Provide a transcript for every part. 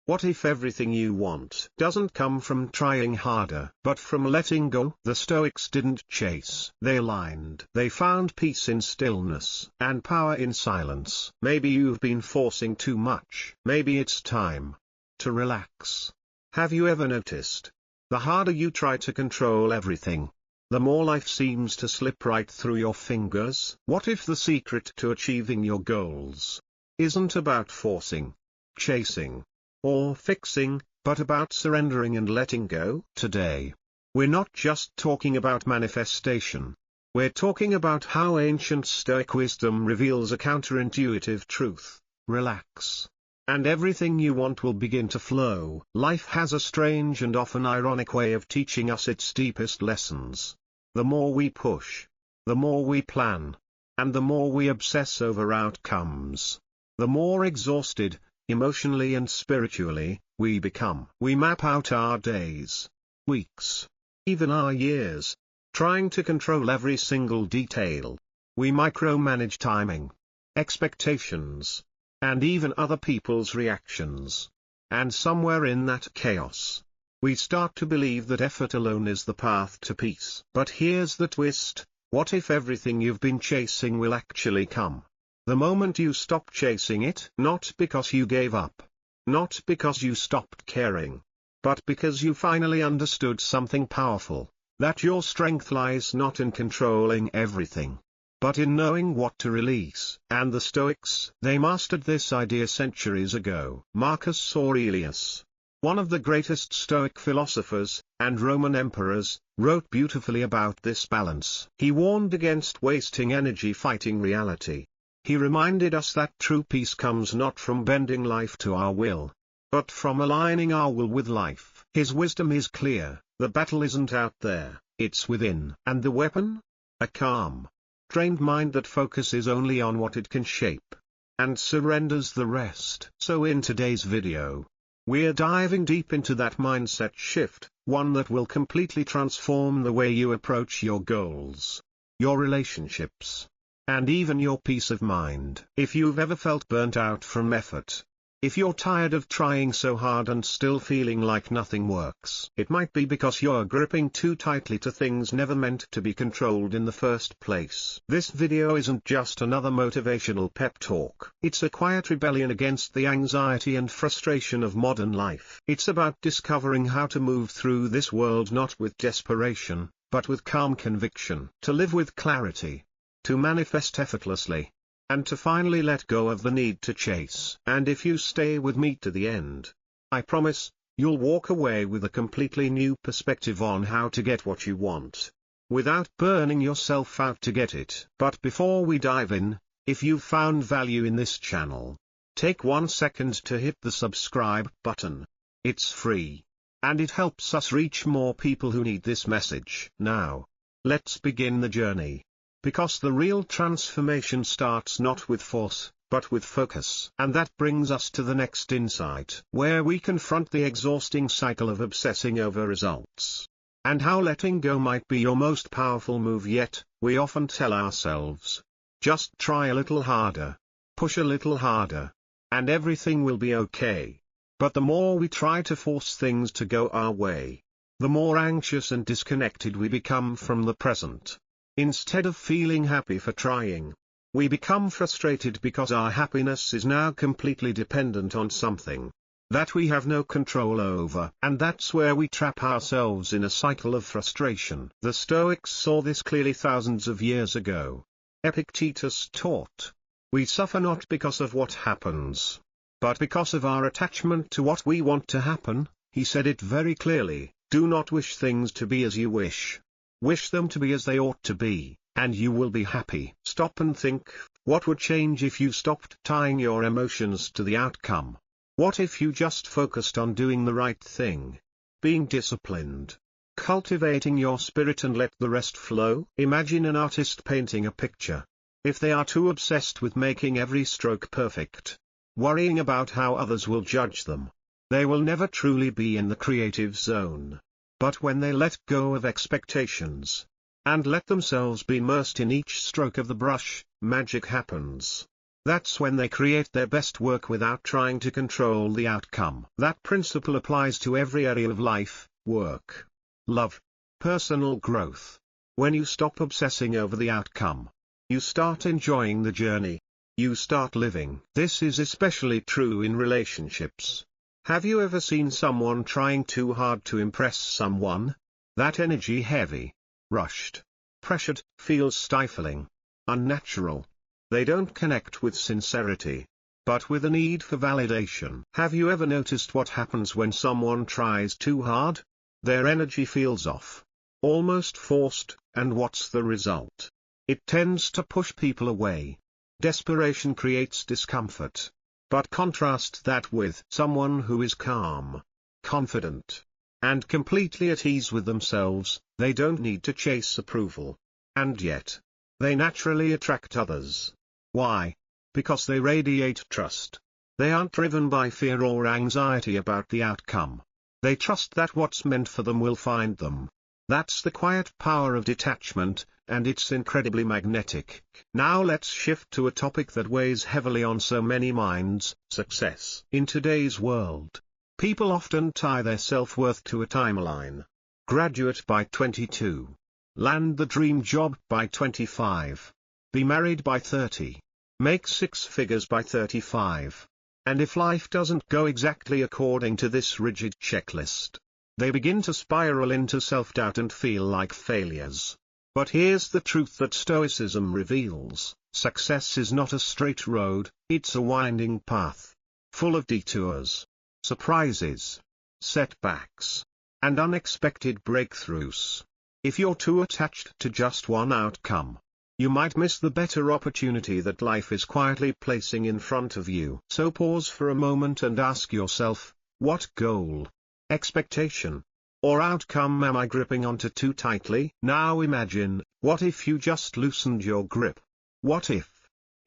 What if everything you want doesn't come from trying harder, but from letting go? The Stoics didn't chase, they aligned. They found peace in stillness, and power in silence. Maybe you've been forcing too much. Maybe it's time to relax. Have you ever noticed? The harder you try to control everything, the more life seems to slip right through your fingers. What if the secret to achieving your goals isn't about forcing, chasing, or fixing, but about surrendering and letting go? Today, we're not just talking about manifestation. We're talking about how ancient Stoic wisdom reveals a counterintuitive truth: relax, and everything you want will begin to flow. Life has a strange and often ironic way of teaching us its deepest lessons. The more we push, the more we plan, and the more we obsess over outcomes, the more exhausted, emotionally and spiritually, we become. We map out our days, weeks, even our years, trying to control every single detail. We micromanage timing, expectations, and even other people's reactions. And somewhere in that chaos, we start to believe that effort alone is the path to peace. But here's the twist: what if everything you've been chasing will actually come the moment you stop chasing it? Not because you gave up, not because you stopped caring, but because you finally understood something powerful, that your strength lies not in controlling everything, but in knowing what to release. And the Stoics, they mastered this idea centuries ago. Marcus Aurelius, one of the greatest Stoic philosophers, and Roman emperors, wrote beautifully about this balance. He warned against wasting energy fighting reality. He reminded us that true peace comes not from bending life to our will, but from aligning our will with life. His wisdom is clear: the battle isn't out there, it's within. And the weapon? A calm, trained mind that focuses only on what it can shape, and surrenders the rest. So in today's video, we're diving deep into that mindset shift, one that will completely transform the way you approach your goals, your relationships, and even your peace of mind. If you've ever felt burnt out from effort, if you're tired of trying so hard and still feeling like nothing works, it might be because you're gripping too tightly to things never meant to be controlled in the first place. This video isn't just another motivational pep talk. It's a quiet rebellion against the anxiety and frustration of modern life. It's about discovering how to move through this world not with desperation, but with calm conviction. To live with clarity, to manifest effortlessly, and to finally let go of the need to chase. And if you stay with me to the end, I promise, you'll walk away with a completely new perspective on how to get what you want, without burning yourself out to get it. But before we dive in, if you've found value in this channel, take 1 second to hit the subscribe button. It's free, and it helps us reach more people who need this message. Now, let's begin the journey. Because the real transformation starts not with force, but with focus. And that brings us to the next insight, where we confront the exhausting cycle of obsessing over results, and how letting go might be your most powerful move yet. We often tell ourselves, just try a little harder, push a little harder, and everything will be okay. But the more we try to force things to go our way, the more anxious and disconnected we become from the present. Instead of feeling happy for trying, we become frustrated because our happiness is now completely dependent on something that we have no control over. And that's where we trap ourselves in a cycle of frustration. The Stoics saw this clearly thousands of years ago. Epictetus taught, "We suffer not because of what happens, but because of our attachment to what we want to happen." He said it very clearly: do not wish things to be as you wish. Wish them to be as they ought to be, and you will be happy. Stop and think, what would change if you stopped tying your emotions to the outcome? What if you just focused on doing the right thing, being disciplined, cultivating your spirit, and let the rest flow? Imagine an artist painting a picture. If they are too obsessed with making every stroke perfect, worrying about how others will judge them, they will never truly be in the creative zone. But when they let go of expectations, and let themselves be immersed in each stroke of the brush, magic happens. That's when they create their best work without trying to control the outcome. That principle applies to every area of life: work, love, personal growth. When you stop obsessing over the outcome, you start enjoying the journey. You start living. This is especially true in relationships. Have you ever seen someone trying too hard to impress someone? That energy, heavy, rushed, pressured, feels stifling, unnatural. They don't connect with sincerity, but with a need for validation. Have you ever noticed what happens when someone tries too hard? Their energy feels off, almost forced, and what's the result? It tends to push people away. Desperation creates discomfort. But contrast that with someone who is calm, confident, and completely at ease with themselves. They don't need to chase approval. And yet, they naturally attract others. Why? Because they radiate trust. They aren't driven by fear or anxiety about the outcome. They trust that what's meant for them will find them. That's the quiet power of detachment, and it's incredibly magnetic. Now let's shift to a topic that weighs heavily on so many minds: success. In today's world, people often tie their self-worth to a timeline. Graduate by 22. Land the dream job by 25. Be married by 30. Make six figures by 35. And if life doesn't go exactly according to this rigid checklist, they begin to spiral into self-doubt and feel like failures. But here's the truth that Stoicism reveals: success is not a straight road, it's a winding path, full of detours, surprises, setbacks, and unexpected breakthroughs. If you're too attached to just one outcome, you might miss the better opportunity that life is quietly placing in front of you. So pause for a moment and ask yourself, what goal, expectation, or outcome am I gripping onto too tightly? Now imagine, what if you just loosened your grip? What if,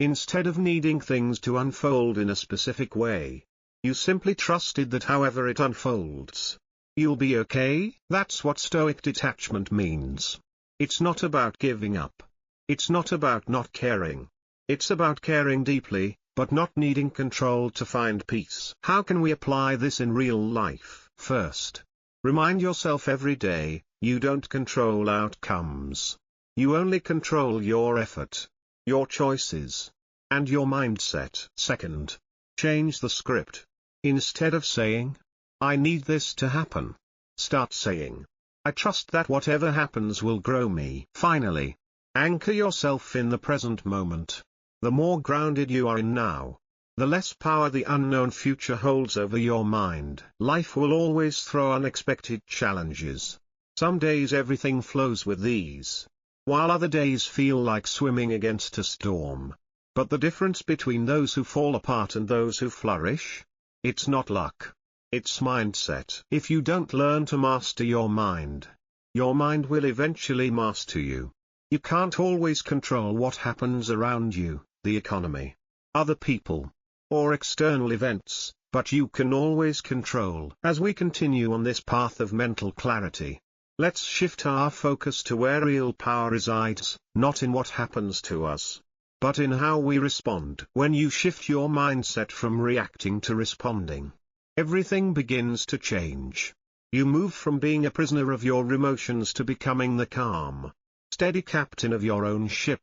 instead of needing things to unfold in a specific way, you simply trusted that however it unfolds, you'll be okay? That's what Stoic detachment means. It's not about giving up. It's not about not caring. It's about caring deeply, but not needing control to find peace. How can we apply this in real life? First, remind yourself every day, you don't control outcomes. You only control your effort, your choices, and your mindset. Second, change the script. Instead of saying, I need this to happen, start saying, I trust that whatever happens will grow me. Finally, anchor yourself in the present moment. The more grounded you are in now, the less power the unknown future holds over your mind. Life will always throw unexpected challenges. Some days everything flows with ease, while other days feel like swimming against a storm. But the difference between those who fall apart and those who flourish? It's not luck. It's mindset. If you don't learn to master your mind will eventually master you. You can't always control what happens around you, the economy, other people, or external events, but you can always control. As we continue on this path of mental clarity, let's shift our focus to where real power resides, not in what happens to us, but in how we respond. When you shift your mindset from reacting to responding, everything begins to change. You move from being a prisoner of your emotions to becoming the calm, steady captain of your own ship.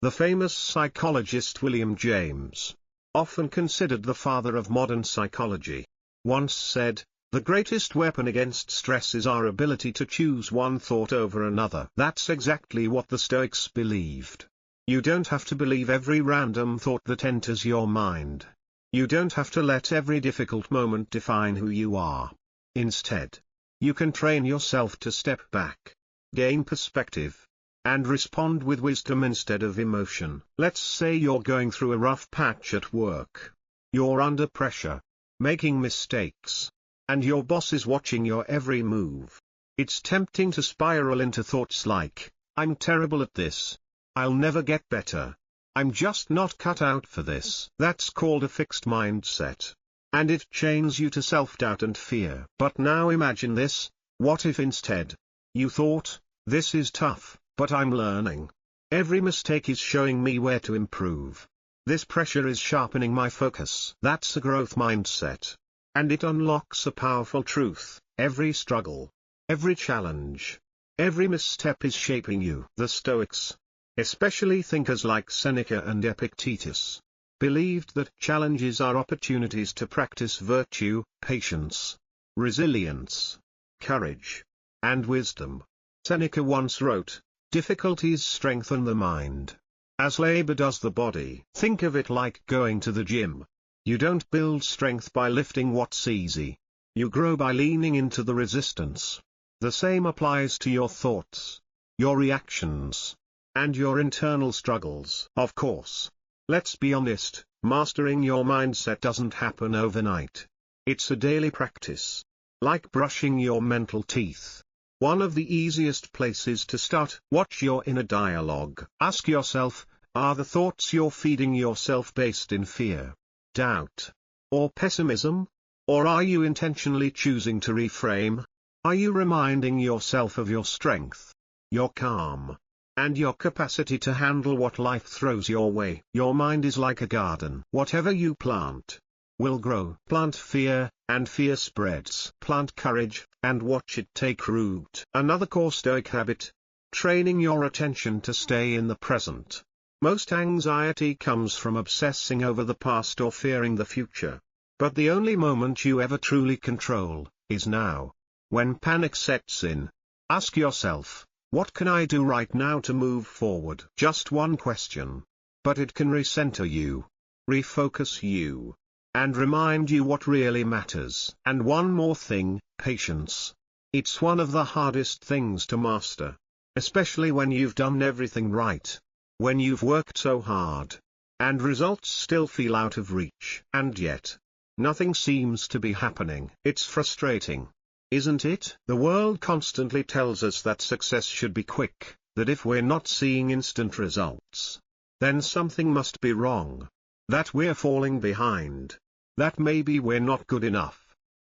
The famous psychologist William James, often considered the father of modern psychology, once said, the greatest weapon against stress is our ability to choose one thought over another. That's exactly what the Stoics believed. You don't have to believe every random thought that enters your mind. You don't have to let every difficult moment define who you are. Instead, you can train yourself to step back, gain perspective, and respond with wisdom instead of emotion. Let's say you're going through a rough patch at work. You're under pressure, making mistakes, and your boss is watching your every move. It's tempting to spiral into thoughts like, I'm terrible at this. I'll never get better. I'm just not cut out for this. That's called a fixed mindset, and it chains you to self-doubt and fear. But now imagine this: what if instead, you thought, this is tough, but I'm learning. Every mistake is showing me where to improve. This pressure is sharpening my focus. That's a growth mindset. And it unlocks a powerful truth: every struggle, every challenge, every misstep is shaping you. The Stoics, especially thinkers like Seneca and Epictetus, believed that challenges are opportunities to practice virtue, patience, resilience, courage, and wisdom. Seneca once wrote, "Difficulties strengthen the mind, as labor does the body." Think of it like going to the gym. You don't build strength by lifting what's easy. You grow by leaning into the resistance. The same applies to your thoughts, your reactions, and your internal struggles. Of course, let's be honest, mastering your mindset doesn't happen overnight. It's a daily practice. Like brushing your mental teeth. One of the easiest places to start: watch your inner dialogue. Ask yourself, are the thoughts you're feeding yourself based in fear, doubt, or pessimism? Or are you intentionally choosing to reframe? Are you reminding yourself of your strength, your calm, and your capacity to handle what life throws your way? Your mind is like a garden. Whatever you plant will grow. Plant fear, and fear spreads. Plant courage, and watch it take root. Another core Stoic habit: training your attention to stay in the present. Most anxiety comes from obsessing over the past or fearing the future. But the only moment you ever truly control is now. When panic sets in, ask yourself, what can I do right now to move forward? Just one question. But it can recenter you, refocus you, and remind you what really matters. And one more thing: patience. It's one of the hardest things to master. Especially when you've done everything right. When you've worked so hard, and results still feel out of reach. And yet, nothing seems to be happening. It's frustrating, isn't it? The world constantly tells us that success should be quick, that if we're not seeing instant results, then something must be wrong. That we're falling behind. That maybe we're not good enough.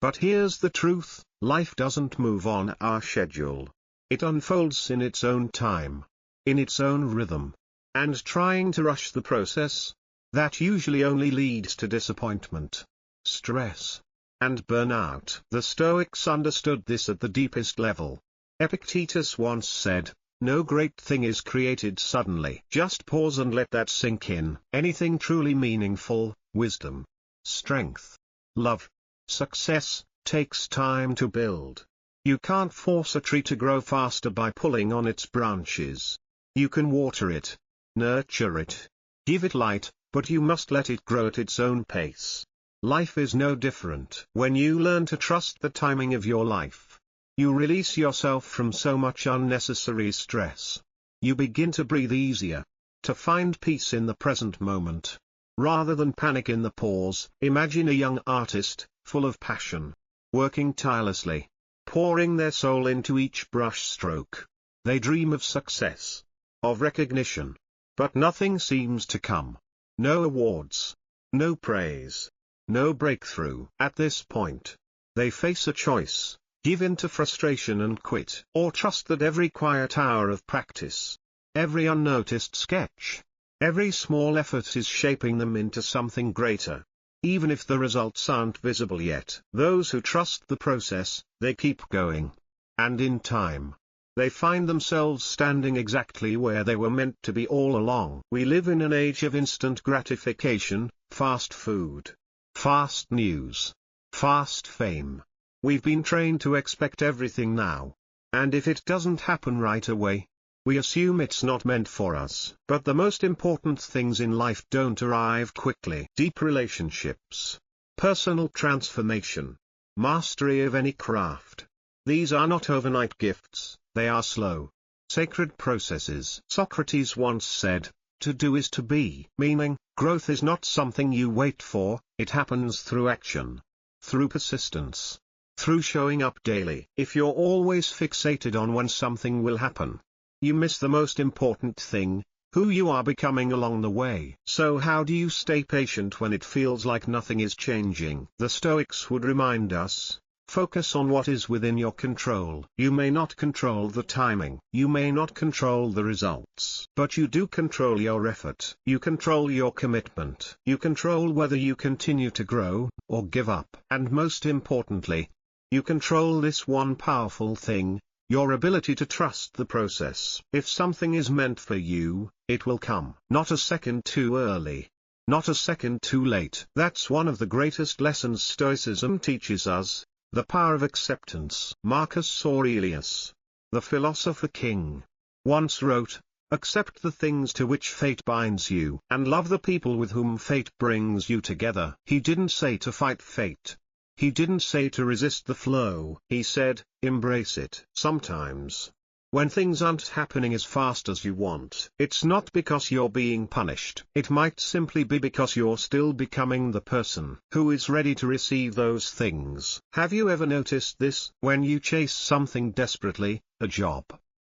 But here's the truth: life doesn't move on our schedule. It unfolds in its own time, in its own rhythm. And trying to rush the process, that usually only leads to disappointment, stress, and burnout. The Stoics understood this at the deepest level. Epictetus once said, "No great thing is created suddenly." Just pause and let that sink in. Anything truly meaningful, wisdom, strength, love, success, takes time to build. You can't force a tree to grow faster by pulling on its branches. You can water it, nurture it, give it light, but you must let it grow at its own pace. Life is no different. When you learn to trust the timing of your life, you release yourself from so much unnecessary stress. You begin to breathe easier, to find peace in the present moment, rather than panic in the pause. Imagine a young artist, full of passion, working tirelessly, pouring their soul into each brush stroke. They dream of success, of recognition. But nothing seems to come. No awards, no praise, no breakthrough. At this point, they face a choice: give in to frustration and quit, or trust that every quiet hour of practice, every unnoticed sketch, every small effort is shaping them into something greater. Even if the results aren't visible yet. Those who trust the process, they keep going. And in time, they find themselves standing exactly where they were meant to be all along. We live in an age of instant gratification, fast food, fast news, fast fame. We've been trained to expect everything now. And if it doesn't happen right away, we assume it's not meant for us. But the most important things in life don't arrive quickly. Deep relationships, personal transformation, mastery of any craft. These are not overnight gifts. They are slow, sacred processes. Socrates once said, "To do is to be," meaning, growth is not something you wait for, it happens through action, through persistence, through showing up daily. If you're always fixated on when something will happen, you miss the most important thing, who you are becoming along the way. So how do you stay patient when it feels like nothing is changing? The Stoics would remind us, Focus on what is within your control. You may not control the timing, you may not control the results, but you do control your effort. You control your commitment. You control whether you continue to grow, or give up. And most importantly, you control this one powerful thing, your ability to trust the process. If something is meant for you, it will come. Not a second too early. Not a second too late. That's one of the greatest lessons Stoicism teaches us. The power of acceptance. Marcus Aurelius, the philosopher king, once wrote, "Accept the things to which fate binds you, and love the people with whom fate brings you together." He didn't say to fight fate. He didn't say to resist the flow. He said, embrace it. Sometimes, when things aren't happening as fast as you want, it's not because you're being punished. It might simply be because you're still becoming the person who is ready to receive those things. Have you ever noticed this? When you chase something desperately, a job,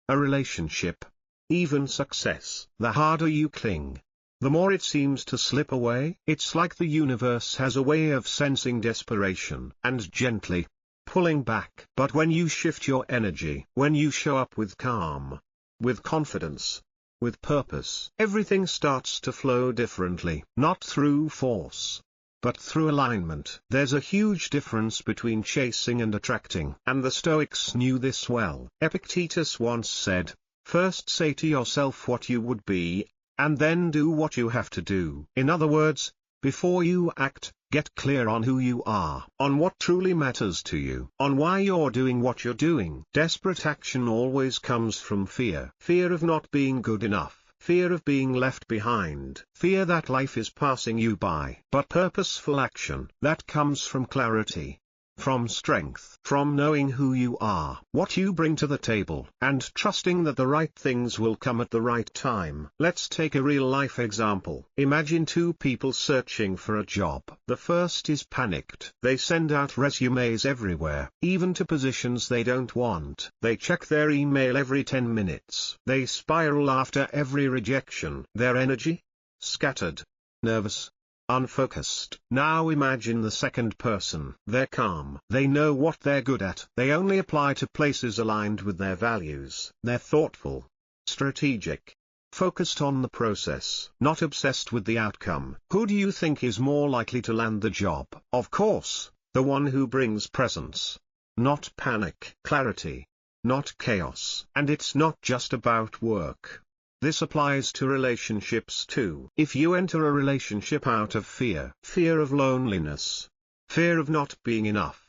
a relationship, even success, the harder you cling, the more it seems to slip away. It's like the universe has a way of sensing desperation and gently pulling back. But when you shift your energy, when you show up with calm, with confidence, with purpose, everything starts to flow differently. Not through force, but through alignment. There's a huge difference between chasing and attracting, and the Stoics knew this well. Epictetus once said, "First say to yourself what you would be, and then do what you have to do." In other words, before you act, get clear on who you are, on what truly matters to you, on why you're doing what you're doing. Desperate action always comes from fear. Fear of not being good enough. Fear of being left behind. Fear that life is passing you by. But purposeful action, that comes from clarity, from strength, from knowing who you are, what you bring to the table, and trusting that the right things will come at the right time. Let's take a real-life example. Imagine two people searching for a job. The first is panicked. They send out resumes everywhere, even to positions they don't want. They check their email every 10 minutes. They spiral after every rejection. Their energy? Scattered. Nervous. Unfocused. Now imagine the second person. They're calm. They know what they're good at. They only apply to places aligned with their values. They're thoughtful, strategic, focused on the process, not obsessed with the outcome. Who do you think is more likely to land the job? Of course, the one who brings presence. Not panic. Clarity. Not chaos. And it's not just about work. This applies to relationships too. If you enter a relationship out of fear, fear of loneliness, fear of not being enough,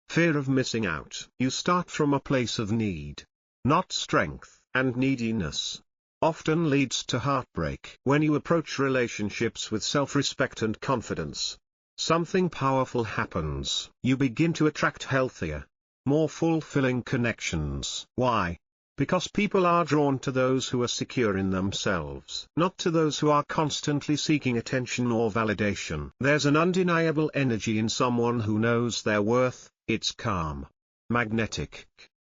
fear of missing out, you start from a place of need, not strength, and neediness often leads to heartbreak. When you approach relationships with self-respect and confidence, something powerful happens. You begin to attract healthier, more fulfilling connections. Why? Because people are drawn to those who are secure in themselves, not to those who are constantly seeking attention or validation. There's an undeniable energy in someone who knows their worth. It's calm, magnetic,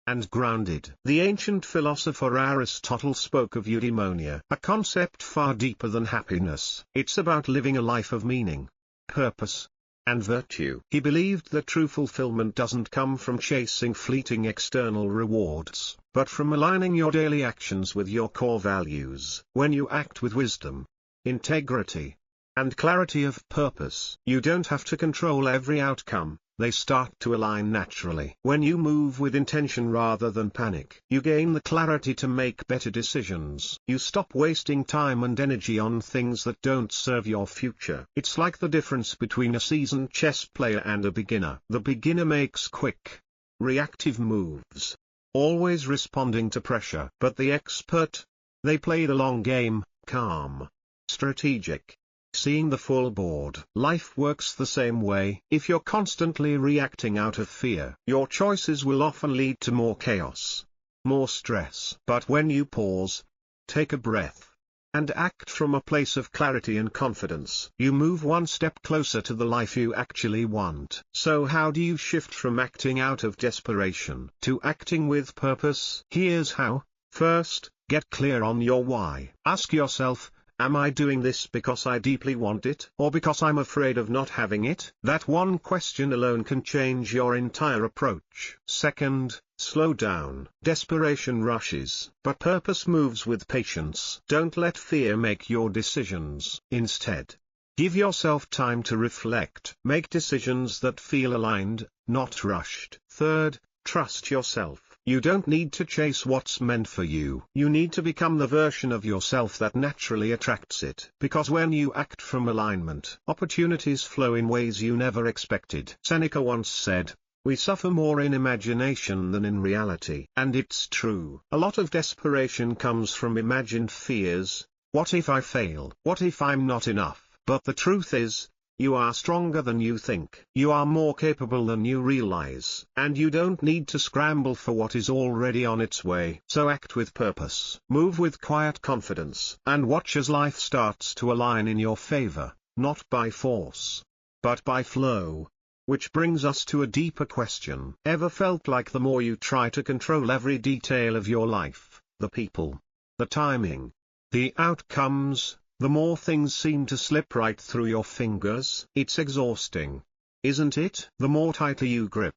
and grounded. The ancient philosopher Aristotle spoke of eudaimonia, a concept far deeper than happiness. It's about living a life of meaning, purpose, and virtue. He believed that true fulfillment doesn't come from chasing fleeting external rewards, but from aligning your daily actions with your core values. When you act with wisdom, integrity, and clarity of purpose, you don't have to control every outcome. They start to align naturally. When you move with intention rather than panic, you gain the clarity to make better decisions. You stop wasting time and energy on things that don't serve your future. It's like the difference between a seasoned chess player and a beginner. The beginner makes quick, reactive moves, always responding to pressure. But the expert, they play the long game, calm, strategic, seeing the full board. Life works the same way. If you're constantly reacting out of fear, your choices will often lead to more chaos, more stress. But when you pause, take a breath, and act from a place of clarity and confidence, you move one step closer to the life you actually want. So how do you shift from acting out of desperation to acting with purpose? Here's how. First, get clear on your why. Ask yourself, Am I doing this because I deeply want it, or because I'm afraid of not having it? That one question alone can change your entire approach. Second, slow down. Desperation rushes, but purpose moves with patience. Don't let fear make your decisions. Instead, give yourself time to reflect. Make decisions that feel aligned, not rushed. Third, trust yourself. You don't need to chase what's meant for you. You need to become the version of yourself that naturally attracts it. Because when you act from alignment, opportunities flow in ways you never expected. Seneca once said, "We suffer more in imagination than in reality." And it's true. A lot of desperation comes from imagined fears. What if I fail? What if I'm not enough? But the truth is, you are stronger than you think. You are more capable than you realize. And you don't need to scramble for what is already on its way. So act with purpose. Move with quiet confidence. And watch as life starts to align in your favor, not by force, but by flow. Which brings us to a deeper question. Ever felt like the more you try to control every detail of your life, the people, the timing, the outcomes, the more things seem to slip right through your fingers? It's exhausting, isn't it? The more tightly you grip,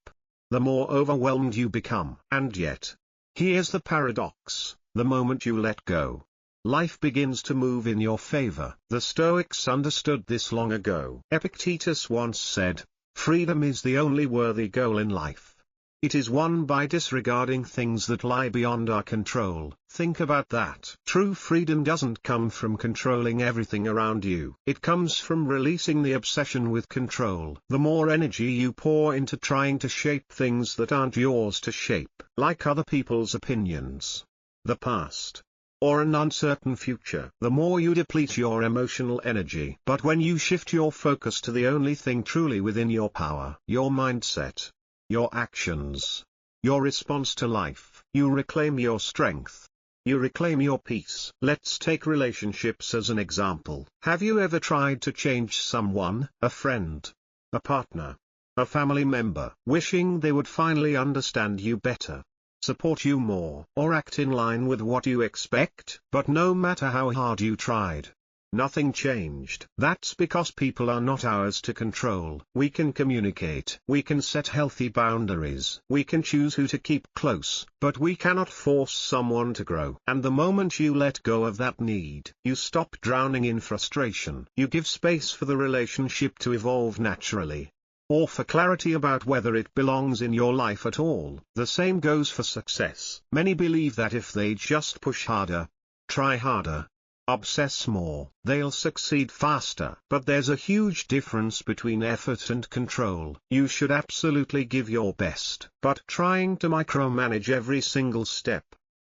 the more overwhelmed you become. And yet, here's the paradox: the moment you let go, life begins to move in your favor. The Stoics understood this long ago. Epictetus once said, "Freedom is the only worthy goal in life. It is won by disregarding things that lie beyond our control." Think about that. True freedom doesn't come from controlling everything around you. It comes from releasing the obsession with control. The more energy you pour into trying to shape things that aren't yours to shape, like other people's opinions, the past, or an uncertain future, the more you deplete your emotional energy. But when you shift your focus to the only thing truly within your power, your mindset, your actions, your response to life, you reclaim your strength. You reclaim your peace. Let's take relationships as an example. Have you ever tried to change someone, a friend, a partner, a family member, wishing they would finally understand you better, support you more, or act in line with what you expect? But no matter how hard you tried, nothing changed. That's because people are not ours to control. We can communicate. We can set healthy boundaries. We can choose who to keep close. But we cannot force someone to grow. And the moment you let go of that need, you stop drowning in frustration. You give space for the relationship to evolve naturally, or for clarity about whether it belongs in your life at all. The same goes for success. Many believe that if they just push harder, try harder, obsess more, they'll succeed faster. But there's a huge difference between effort and control. You should absolutely give your best, but trying to micromanage every single step,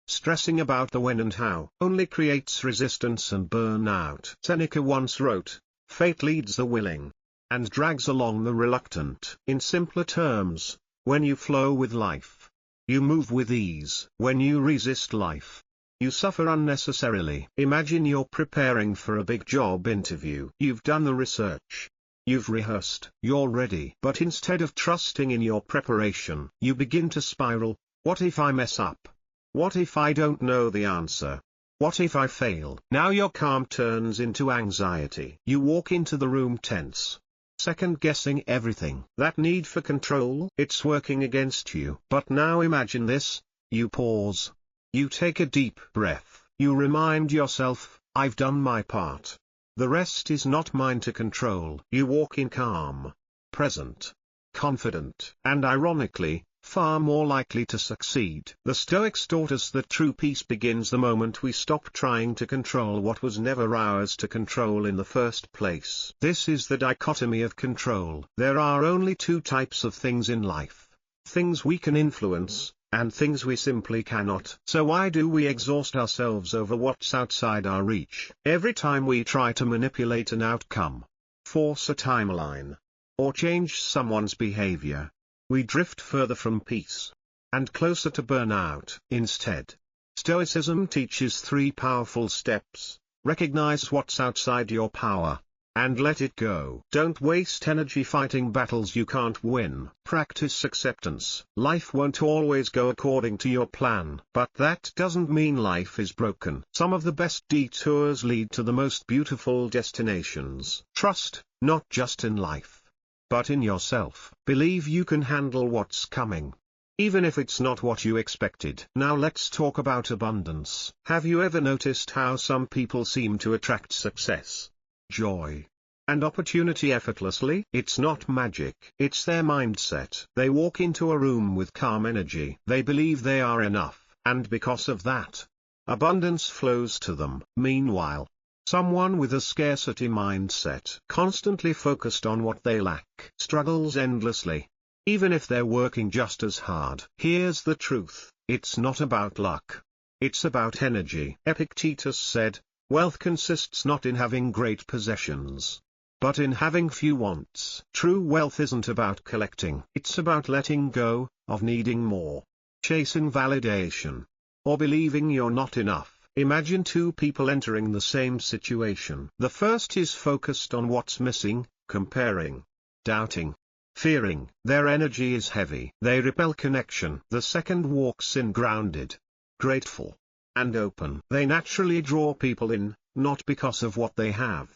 stressing about the when and how, only creates resistance and burnout. Seneca once wrote, "Fate leads the willing, and drags along the reluctant." In simpler terms, when you flow with life, you move with ease. When you resist life, you suffer unnecessarily. Imagine you're preparing for a big job interview. You've done the research. You've rehearsed. You're ready. But instead of trusting in your preparation, you begin to spiral. What if I mess up? What if I don't know the answer? What if I fail? Now your calm turns into anxiety. You walk into the room tense, second-guessing everything. That need for control, it's working against you. But now imagine this: you pause. You take a deep breath. You remind yourself, I've done my part. The rest is not mine to control. You walk in calm, present, confident, and ironically, far more likely to succeed. The Stoics taught us that true peace begins the moment we stop trying to control what was never ours to control in the first place. This is the dichotomy of control. There are only two types of things in life: things we can influence, and things we simply cannot. So why do we exhaust ourselves over what's outside our reach? Every time we try to manipulate an outcome, force a timeline, or change someone's behavior, we drift further from peace, and closer to burnout. Instead, Stoicism teaches three powerful steps. Recognize what's outside your power. and let it go. Don't waste energy fighting battles you can't win. Practice acceptance. Life won't always go according to your plan, but that doesn't mean life is broken. Some of the best detours lead to the most beautiful destinations. Trust, not just in life, but in yourself. Believe you can handle what's coming, even if it's not what you expected. Now let's talk about abundance. Have you ever noticed how some people seem to attract success, joy, and opportunity effortlessly? It's not magic. It's their mindset. They walk into a room with calm energy. They believe they are enough, and because of that, abundance flows to them. Meanwhile, someone with a scarcity mindset, constantly focused on what they lack, struggles endlessly, even if they're working just as hard. Here's the truth: it's not about luck. It's about energy. Epictetus said, "Wealth consists not in having great possessions, but in having few wants." True wealth isn't about collecting. It's about letting go of needing more, chasing validation, or believing you're not enough. Imagine two people entering the same situation. The first is focused on what's missing, comparing, doubting, fearing. Their energy is heavy. They repel connection. The second walks in grounded, grateful, and open. They naturally draw people in, not because of what they have,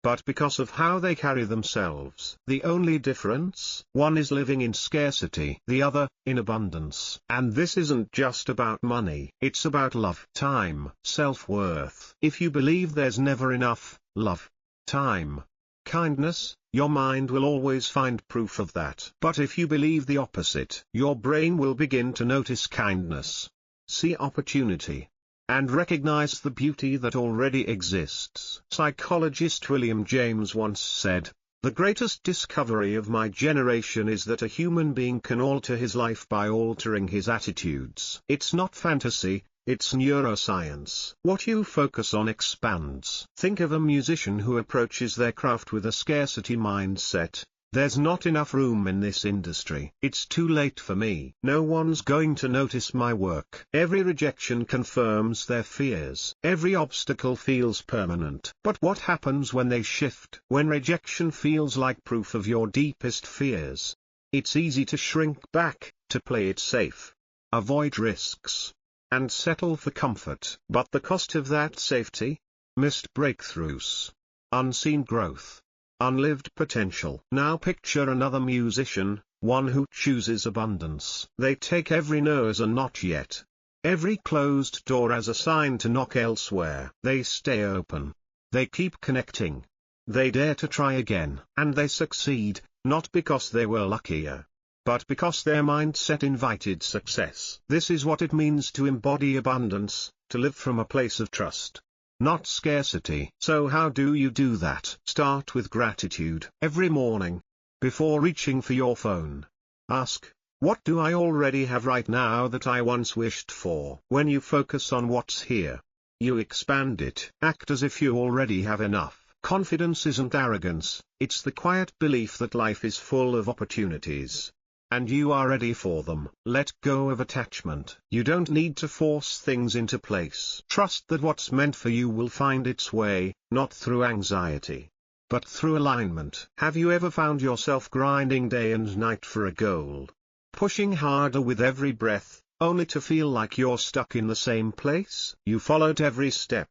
but because of how they carry themselves. The only difference: one is living in scarcity, the other, in abundance. And this isn't just about money. It's about love, time, self-worth. If you believe there's never enough love, time, kindness, your mind will always find proof of that. But if you believe the opposite, your brain will begin to notice kindness, see opportunity, and recognize the beauty that already exists. Psychologist William James once said, "The greatest discovery of my generation is that a human being can alter his life by altering his attitudes." It's not fantasy, it's neuroscience. What you focus on expands. Think of a musician who approaches their craft with a scarcity mindset. "There's not enough room in this industry. It's too late for me. No one's going to notice my work." Every rejection confirms their fears. Every obstacle feels permanent. But what happens when they shift? When rejection feels like proof of your deepest fears, it's easy to shrink back, to play it safe, avoid risks, and settle for comfort. But the cost of that safety? Missed breakthroughs, unseen growth, unlived potential. Now picture another musician, one who chooses abundance. They take every no as a not yet, every closed door as a sign to knock elsewhere. They stay open. They keep connecting. They dare to try again. And they succeed, not because they were luckier, but because their mindset invited success. This is what it means to embody abundance, to live from a place of trust, not scarcity. So how do you do that? Start with gratitude. Every morning, before reaching for your phone, ask, what do I already have right now that I once wished for? When you focus on what's here, you expand it. Act as if you already have enough. Confidence isn't arrogance, it's the quiet belief that life is full of opportunities, and you are ready for them. Let go of attachment. You don't need to force things into place. Trust that what's meant for you will find its way, not through anxiety, but through alignment. Have you ever found yourself grinding day and night for a goal, pushing harder with every breath, only to feel like you're stuck in the same place? You followed every step.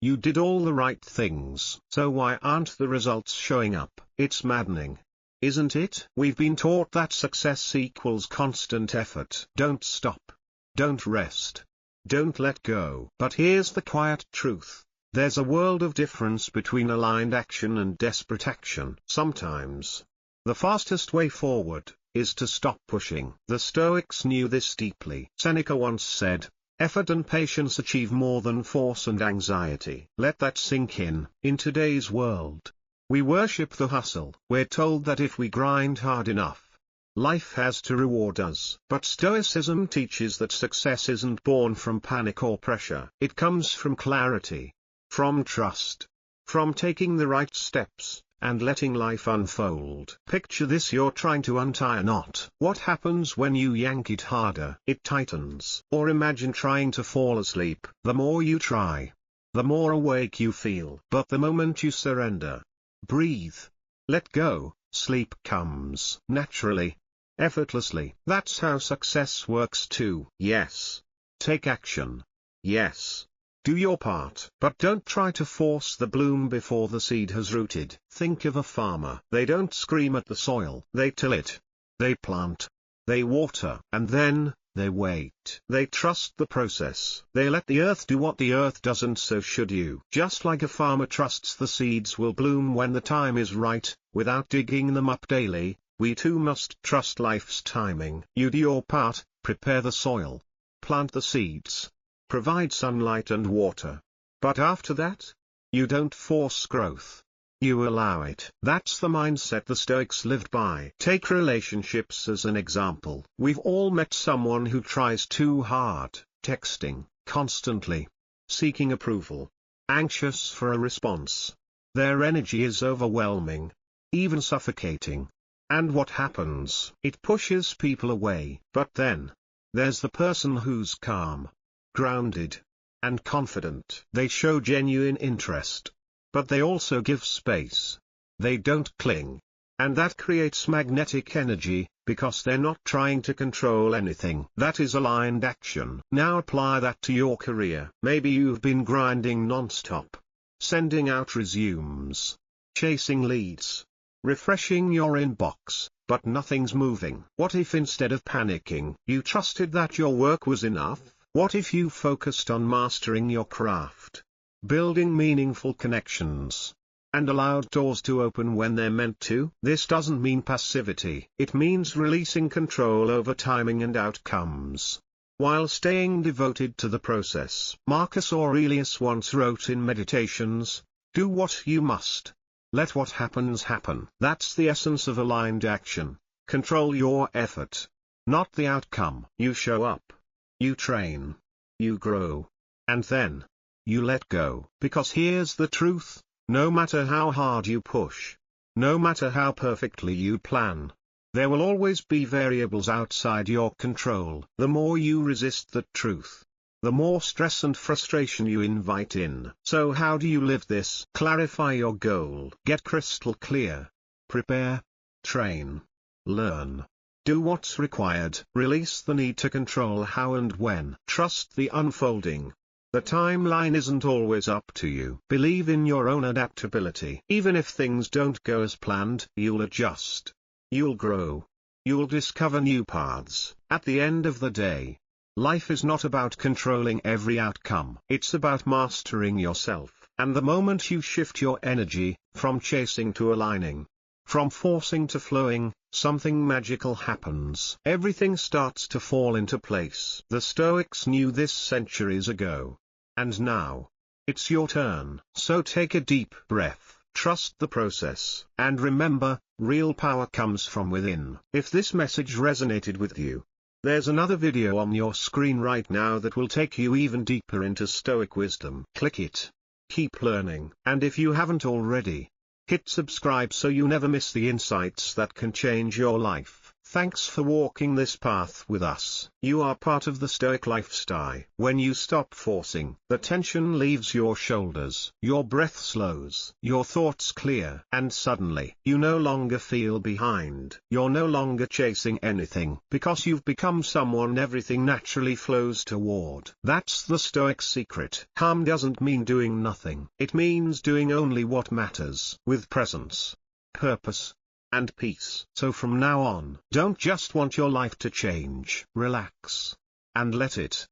You did all the right things. So why aren't the results showing up? It's maddening, isn't it? We've been taught that success equals constant effort. Don't stop. Don't rest. Don't let go. But here's the quiet truth. There's a world of difference between aligned action and desperate action. Sometimes, the fastest way forward is to stop pushing. The Stoics knew this deeply. Seneca once said, "Effort and patience achieve more than force and anxiety." Let that sink in. In today's world, we worship the hustle. We're told that if we grind hard enough, life has to reward us. But Stoicism teaches that success isn't born from panic or pressure. It comes from clarity, from trust, from taking the right steps, and letting life unfold. Picture this: you're trying to untie a knot. What happens when you yank it harder? It tightens. Or imagine trying to fall asleep. The more you try, the more awake you feel. But the moment you surrender, Breathe. Let go. Sleep comes naturally, effortlessly. That's how success works too. Yes. Take action. Yes. Do your part. But don't try to force the bloom before the seed has rooted. Think of a farmer. They don't scream at the soil. They till it. They plant. They water. And then, they wait. They trust the process. They let the earth do what the earth does, and so should you. Just like a farmer trusts the seeds will bloom when the time is right, without digging them up daily, we too must trust life's timing. You do your part, prepare the soil. Plant the seeds. Provide sunlight and water. But after that? You don't force growth. You allow it. That's the mindset the Stoics lived by. Take relationships as an example. We've all met someone who tries too hard, texting, constantly, seeking approval, anxious for a response. Their energy is overwhelming, even suffocating. And what happens? It pushes people away. But then, there's the person who's calm, grounded, and confident. They show genuine interest. But they also give space. They don't cling. And that creates magnetic energy, because they're not trying to control anything. That is aligned action. Now apply that to your career. Maybe you've been grinding non-stop, sending out resumes, chasing leads, refreshing your inbox, but nothing's moving. What if instead of panicking, you trusted that your work was enough? What if you focused on mastering your craft, building meaningful connections, and allowed doors to open when they're meant to? This doesn't mean passivity. It means releasing control over timing and outcomes, while staying devoted to the process. Marcus Aurelius once wrote in Meditations, "Do what you must. Let what happens happen." That's the essence of aligned action. Control your effort, not the outcome. You show up, you train, you grow, and then, you let go. Because here's the truth, no matter how hard you push, no matter how perfectly you plan, there will always be variables outside your control. The more you resist that truth, the more stress and frustration you invite in. So how do you live this? Clarify your goal. Get crystal clear. Prepare, train, learn. Do what's required. Release the need to control how and when. Trust the unfolding. The timeline isn't always up to you. Believe in your own adaptability. Even if things don't go as planned, you'll adjust. You'll grow. You'll discover new paths. At the end of the day, life is not about controlling every outcome. It's about mastering yourself. And the moment you shift your energy, from chasing to aligning, from forcing to flowing, something magical happens. Everything starts to fall into place. The Stoics knew this centuries ago. And now, it's your turn. So take a deep breath, trust the process, and remember, real power comes from within. If this message resonated with you, there's another video on your screen right now that will take you even deeper into Stoic wisdom. Click it. Keep learning. And if you haven't already, hit subscribe so you never miss the insights that can change your life. Thanks for walking this path with us. You are part of the Stoic lifestyle. When you stop forcing, the tension leaves your shoulders. Your breath slows. Your thoughts clear. And suddenly, you no longer feel behind. You're no longer chasing anything. Because you've become someone everything naturally flows toward. That's the Stoic secret. Calm doesn't mean doing nothing. It means doing only what matters. With presence, purpose, and peace. So from now on, don't just want your life to change. Relax. And let it.